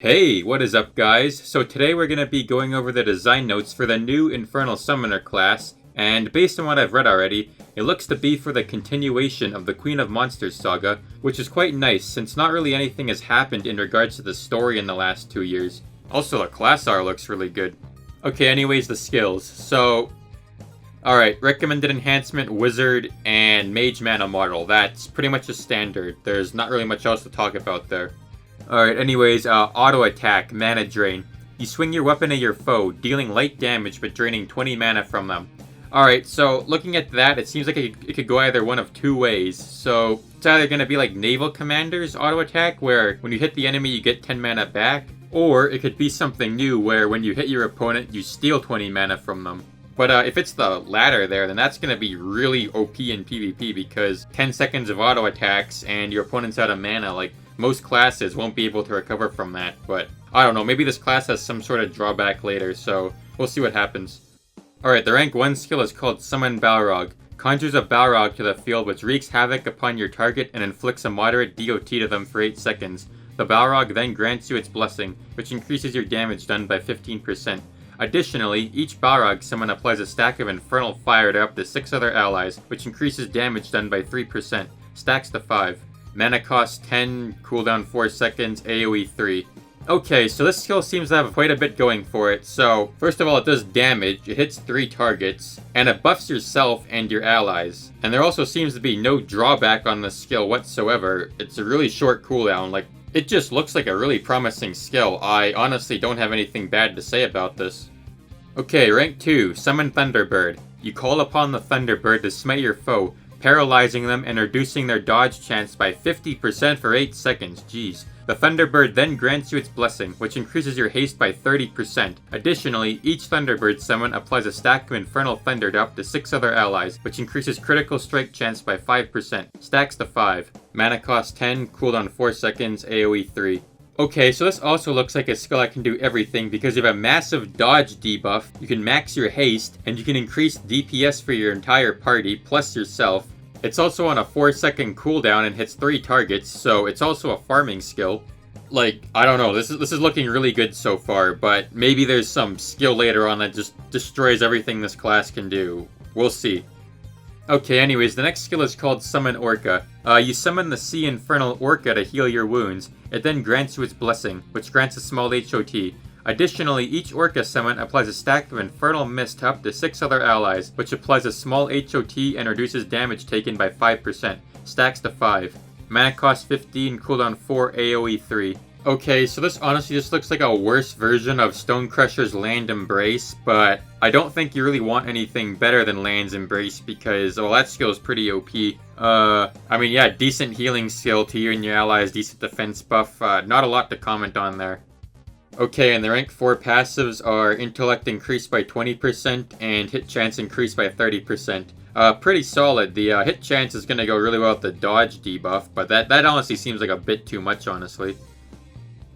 Hey, what is up guys? So today we're going to be going over the design notes for the new Infernal Summoner class, and based on what I've read already, it looks to be for the continuation of the Queen of Monsters saga, which is quite nice since not really anything has happened in regards to the story in the last 2 years. Also, the class art looks really good. Okay, anyways, the skills. So, alright, recommended enhancement, wizard, and mage mana model. That's pretty much a standard. There's not really much else to talk about there. Alright, anyways, auto attack, mana drain. You swing your weapon at your foe, dealing light damage but draining 20 mana from them. Alright, so looking at that, it seems like it could go either one of two ways. So, it's either going to be like Naval Commander's auto attack, where when you hit the enemy you get 10 mana back, or it could be something new where when you hit your opponent you steal 20 mana from them. But if it's the latter there, then that's going to be really OP in PvP because 10 seconds of auto attacks and your opponent's out of mana, like, most classes won't be able to recover from that, but I don't know, maybe this class has some sort of drawback later, so we'll see what happens. Alright, the rank 1 skill is called Summon Balrog. Conjures a Balrog to the field which wreaks havoc upon your target and inflicts a moderate DOT to them for 8 seconds. The Balrog then grants you its blessing, which increases your damage done by 15%. Additionally, each Balrog summon applies a stack of Infernal Fire to up to 6 other allies, which increases damage done by 3%, stacks to 5. Mana cost 10, cooldown 4 seconds, AoE 3. Okay, so this skill seems to have quite a bit going for it. So, first of all, it does damage, it hits 3 targets, and it buffs yourself and your allies. And there also seems to be no drawback on this skill whatsoever. It's a really short cooldown, like, it just looks like a really promising skill. I honestly don't have anything bad to say about this. Okay, rank 2, Summon Thunderbird. You call upon the Thunderbird to smite your foe, paralyzing them and reducing their dodge chance by 50% for 8 seconds, jeez. The Thunderbird then grants you its blessing, which increases your haste by 30%. Additionally, each Thunderbird summon applies a stack of Infernal Thunder to up to 6 other allies, which increases critical strike chance by 5%, stacks to 5. Mana cost 10, cooldown 4 seconds, AoE 3. Okay, so this also looks like a skill that can do everything because you have a massive dodge debuff, you can max your haste, and you can increase DPS for your entire party, plus yourself. It's also on a 4-second cooldown and hits 3 targets, so it's also a farming skill. Like, I don't know, this is looking really good so far, but maybe there's some skill later on that just destroys everything this class can do. We'll see. Okay, anyways, the next skill is called Summon Orca. You summon the Sea Infernal Orca to heal your wounds. It then grants you its blessing, which grants a small HOT. Additionally, each Orca summon applies a stack of Infernal Mist to up to 6 other allies, which applies a small HOT and reduces damage taken by 5%, stacks to 5. Mana cost 15, cooldown 4, AoE 3. Okay, so this honestly just looks like a worse version of Stonecrusher's Land Embrace, but I don't think you really want anything better than Land's Embrace because, well, that skill is pretty OP. I mean, yeah, decent healing skill to you and your allies, decent defense buff, not a lot to comment on there. Okay, and the rank 4 passives are Intellect increased by 20% and Hit Chance increased by 30%. Pretty solid. The Hit Chance is going to go really well with the Dodge debuff, but that honestly seems like a bit too much, honestly.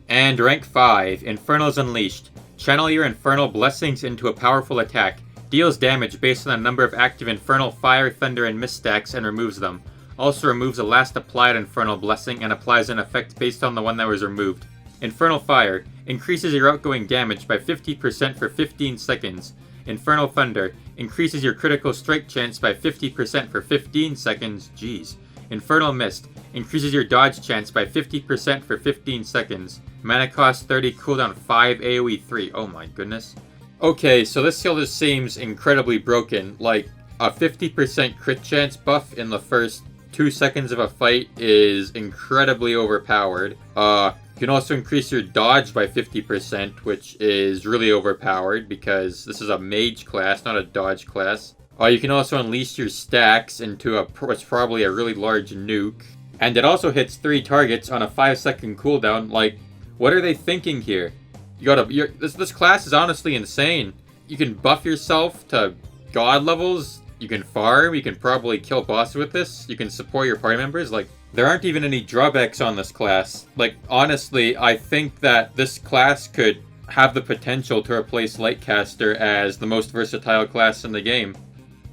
And rank 5, Infernals Unleashed. Channel your Infernal Blessings into a powerful attack. Deals damage based on the number of active Infernal Fire, Thunder, and Mist stacks and removes them. Also removes the last applied Infernal Blessing and applies an effect based on the one that was removed. Infernal Fire. Increases your outgoing damage by 50% for 15 seconds. Infernal Thunder. Increases your critical strike chance by 50% for 15 seconds. Jeez. Infernal Mist. Increases your dodge chance by 50% for 15 seconds. Mana cost 30, cooldown 5, AoE 3. Oh my goodness. Okay, so this skill just seems incredibly broken. Like, a 50% crit chance buff in the first 2 seconds of a fight is incredibly overpowered. You can also increase your dodge by 50%, which is really overpowered because this is a mage class, not a dodge class. You can also unleash your stacks into what's probably a really large nuke. And it also hits 3 targets on a 5-second cooldown. Like, what are they thinking here? This class is honestly insane. You can buff yourself to god levels. You can farm. You can probably kill bosses with this. You can support your party members. Like, there aren't even any drawbacks on this class. Like, honestly, I think that this class could have the potential to replace Lightcaster as the most versatile class in the game.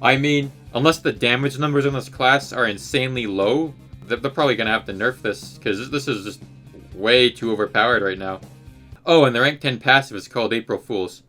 I mean, unless the damage numbers in this class are insanely low, they're probably going to have to nerf this, because this is just way too overpowered right now. Oh, and the rank 10 passive is called April Fools.